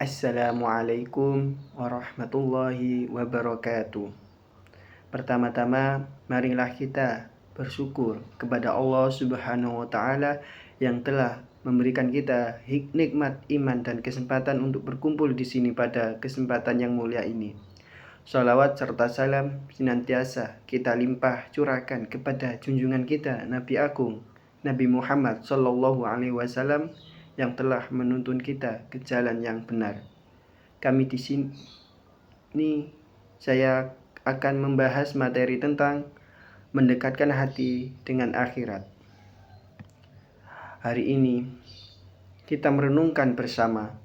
Assalamualaikum warahmatullahi wabarakatuh. Pertama-tama, marilah kita bersyukur kepada Allah Subhanahu wa Ta'ala yang telah memberikan kita nikmat iman dan kesempatan untuk berkumpul di sini pada kesempatan yang mulia ini. Salawat serta salam senantiasa kita limpah curahkan kepada junjungan kita Nabi Agung Nabi Muhammad Sallallahu Alaihi Wasallam yang telah menuntun kita ke jalan yang benar. Kami di sini saya akan membahas materi tentang mendekatkan hati dengan akhirat. Hari ini kita merenungkan bersama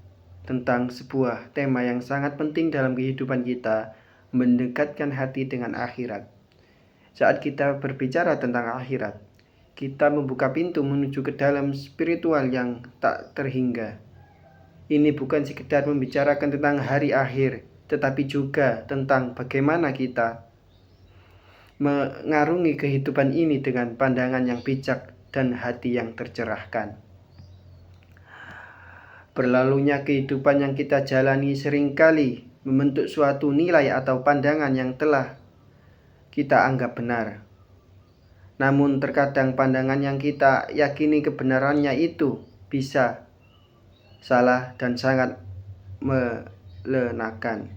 tentang sebuah tema yang sangat penting dalam kehidupan kita, mendekatkan hati dengan akhirat. Saat kita berbicara tentang akhirat, kita membuka pintu menuju ke dalam spiritual yang tak terhingga. Ini bukan sekedar membicarakan tentang hari akhir, tetapi juga tentang bagaimana kita mengarungi kehidupan ini dengan pandangan yang bijak dan hati yang tercerahkan. Berlalunya kehidupan yang kita jalani seringkali membentuk suatu nilai atau pandangan yang telah kita anggap benar. Namun terkadang pandangan yang kita yakini kebenarannya itu bisa salah dan sangat melenakan.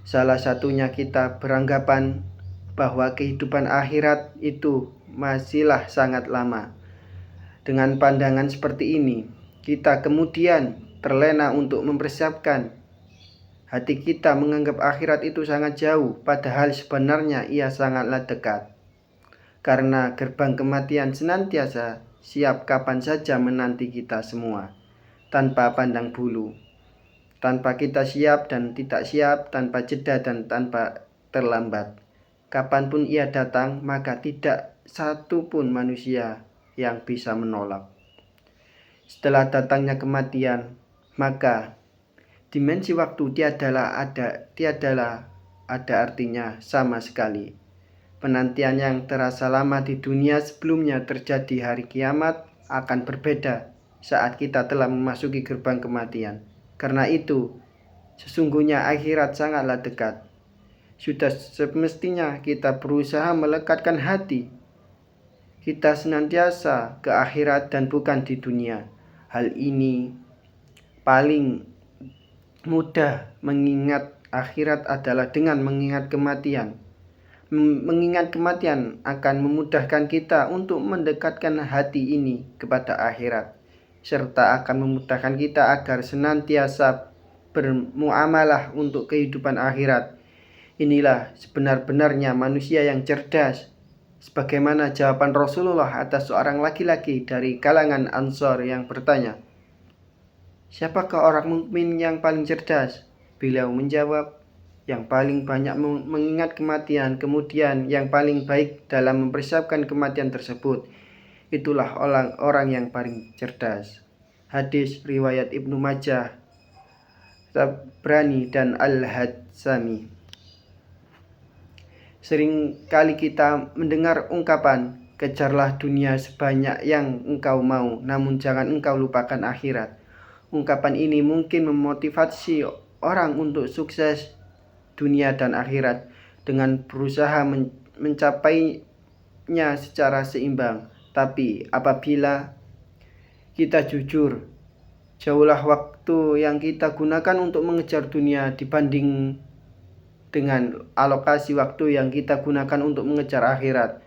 Salah satunya kita beranggapan bahwa kehidupan akhirat itu masihlah sangat lama. Dengan pandangan seperti ini, kita kemudian terlena untuk mempersiapkan. Hati kita menganggap akhirat itu sangat jauh, padahal sebenarnya ia sangatlah dekat. Karena gerbang kematian senantiasa siap kapan saja menanti kita semua, tanpa pandang bulu, tanpa kita siap dan tidak siap, tanpa jeda dan tanpa terlambat. Kapanpun ia datang, maka tidak satu pun manusia yang bisa menolak. Setelah datangnya kematian, maka dimensi waktu tiadalah ada artinya sama sekali. Penantian yang terasa lama di dunia sebelumnya terjadi hari kiamat akan berbeda saat kita telah memasuki gerbang kematian. Karena itu, sesungguhnya akhirat sangatlah dekat. Sudah semestinya kita berusaha melekatkan hati kita senantiasa ke akhirat dan bukan di dunia. Hal ini paling mudah mengingat akhirat adalah dengan mengingat kematian. Mengingat kematian akan memudahkan kita untuk mendekatkan hati ini kepada akhirat, serta akan memudahkan kita agar senantiasa bermuamalah untuk kehidupan akhirat. Inilah sebenar-benarnya manusia yang cerdas, sebagaimana jawaban Rasulullah atas seorang laki-laki dari kalangan Ansor yang bertanya, "Siapakah orang mukmin yang paling cerdas?" Beliau menjawab, "Yang paling banyak mengingat kematian, kemudian yang paling baik dalam mempersiapkan kematian tersebut. Itulah orang yang paling cerdas." Hadis riwayat Ibnu Majah, Tabrani dan Al-Hatsami. Sering kali kita mendengar ungkapan, "Kejarlah dunia sebanyak yang engkau mau, namun jangan engkau lupakan akhirat." Ungkapan ini mungkin memotivasi orang untuk sukses dunia dan akhirat dengan berusaha mencapainya secara seimbang. Tapi apabila kita jujur, jauhlah waktu yang kita gunakan untuk mengejar dunia dibanding dengan alokasi waktu yang kita gunakan untuk mengejar akhirat.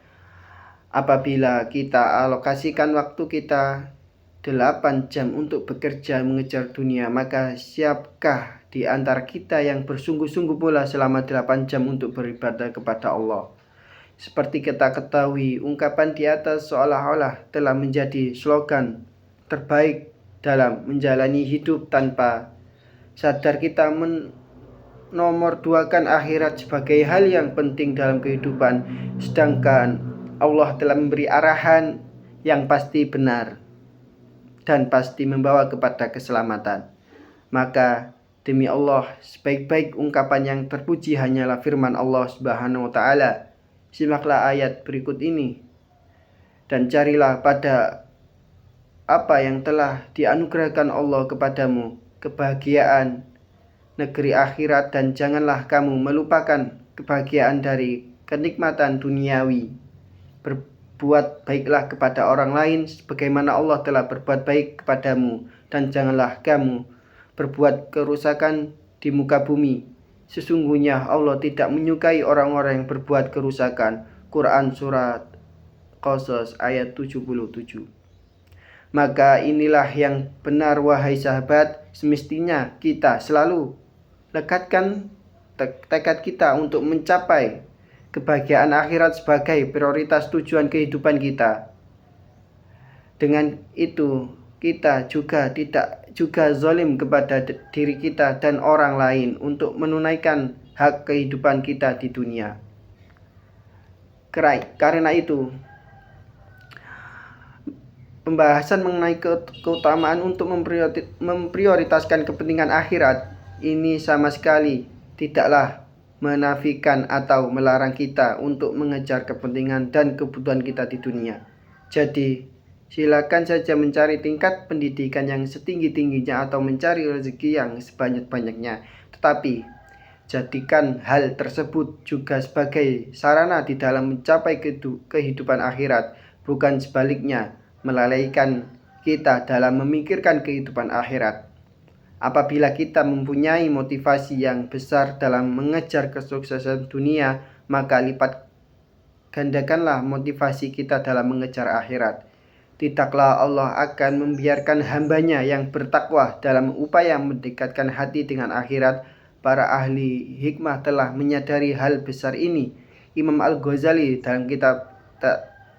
Apabila kita alokasikan waktu kita 8 jam untuk bekerja mengejar dunia, maka siapkah di antara kita yang bersungguh-sungguh pula selama 8 jam untuk beribadah kepada Allah? Seperti kita ketahui, ungkapan di atas seolah-olah telah menjadi slogan terbaik dalam menjalani hidup tanpa sadar kita menomorduakan akhirat sebagai hal yang penting dalam kehidupan, sedangkan Allah telah memberi arahan yang pasti benar dan pasti membawa kepada keselamatan. Maka demi Allah, sebaik-baik ungkapan yang terpuji hanyalah firman Allah Subhanahu wa Ta'ala. Simaklah ayat berikut ini dan carilah pada apa yang telah dianugerahkan Allah kepadamu kebahagiaan negeri akhirat, dan janganlah kamu melupakan kebahagiaan dari kenikmatan duniawi. Berbuat baiklah kepada orang lain sebagaimana Allah telah berbuat baik kepadamu, dan janganlah kamu berbuat kerusakan di muka bumi. Sesungguhnya Allah tidak menyukai orang-orang yang berbuat kerusakan. Quran Surat Qasas ayat 77. Maka inilah yang benar wahai sahabat, semestinya kita selalu lekatkan tekad kita untuk mencapai kebahagiaan akhirat sebagai prioritas tujuan kehidupan kita. Dengan itu kita tidak juga zalim kepada diri kita dan orang lain untuk menunaikan hak kehidupan kita di dunia. Karena itu, pembahasan mengenai keutamaan untuk memprioritaskan kepentingan akhirat ini sama sekali tidaklah menafikan atau melarang kita untuk mengejar kepentingan dan kebutuhan kita di dunia. Jadi, silakan saja mencari tingkat pendidikan yang setinggi-tingginya atau mencari rezeki yang sebanyak-banyaknya. Tetapi, jadikan hal tersebut juga sebagai sarana di dalam mencapai kehidupan akhirat, bukan sebaliknya, melalaikan kita dalam memikirkan kehidupan akhirat. Apabila kita mempunyai motivasi yang besar dalam mengejar kesuksesan dunia, maka lipat gandakanlah motivasi kita dalam mengejar akhirat. Tidaklah Allah akan membiarkan hambanya yang bertakwa dalam upaya mendekatkan hati dengan akhirat. Para ahli hikmah telah menyadari hal besar ini. Imam Al-Ghazali dalam kitab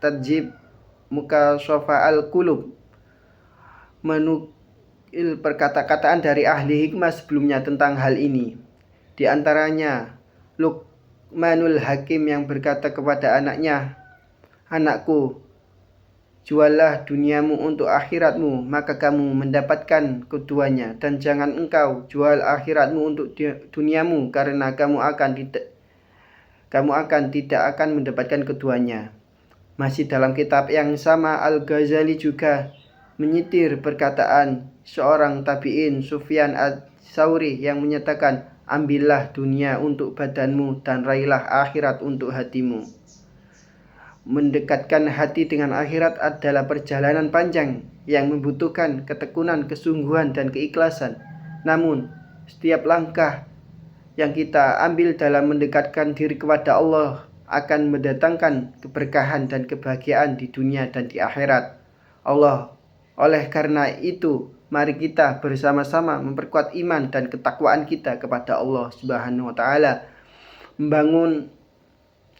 Tadjib Mukashafa Al-Qulub menukil perkataan dari ahli hikmah sebelumnya tentang hal ini. Di antaranya Luqmanul Hakim yang berkata kepada anaknya, "Anakku, juallah duniamu untuk akhiratmu, maka kamu mendapatkan keduanya, dan jangan engkau jual akhiratmu untuk duniamu, karena kamu tidak akan mendapatkan keduanya." Masih dalam kitab yang sama, Al-Ghazali juga menyitir perkataan seorang tabi'in, Sufyan Ats-Tsauri, yang menyatakan, "Ambillah dunia untuk badanmu dan raihlah akhirat untuk hatimu." Mendekatkan hati dengan akhirat adalah perjalanan panjang yang membutuhkan ketekunan, kesungguhan, dan keikhlasan. Namun, setiap langkah yang kita ambil dalam mendekatkan diri kepada Allah akan mendatangkan keberkahan dan kebahagiaan di dunia dan di akhirat. Oleh karena itu, mari kita bersama-sama memperkuat iman dan ketakwaan kita kepada Allah Subhanahu wa Ta'ala, membangun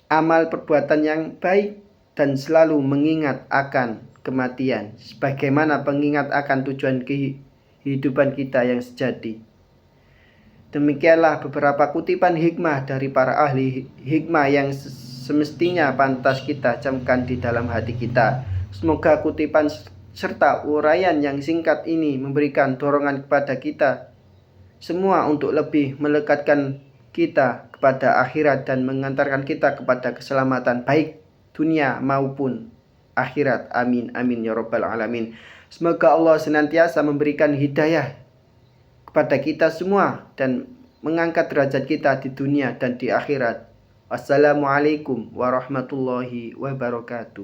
amal perbuatan yang baik, dan selalu mengingat akan kematian sebagaimana pengingat akan tujuan kehidupan kita yang sejati. Demikianlah beberapa kutipan hikmah dari para ahli hikmah yang semestinya pantas kita camkan di dalam hati kita. Semoga kutipan serta uraian yang singkat ini memberikan dorongan kepada kita semua untuk lebih melekatkan kita kepada akhirat dan mengantarkan kita kepada keselamatan baik dunia maupun akhirat. Amin amin ya rabbal alamin. Semoga Allah senantiasa memberikan hidayah kepada kita semua dan mengangkat derajat kita di dunia dan di akhirat. Wassalamualaikum warahmatullahi wabarakatuh.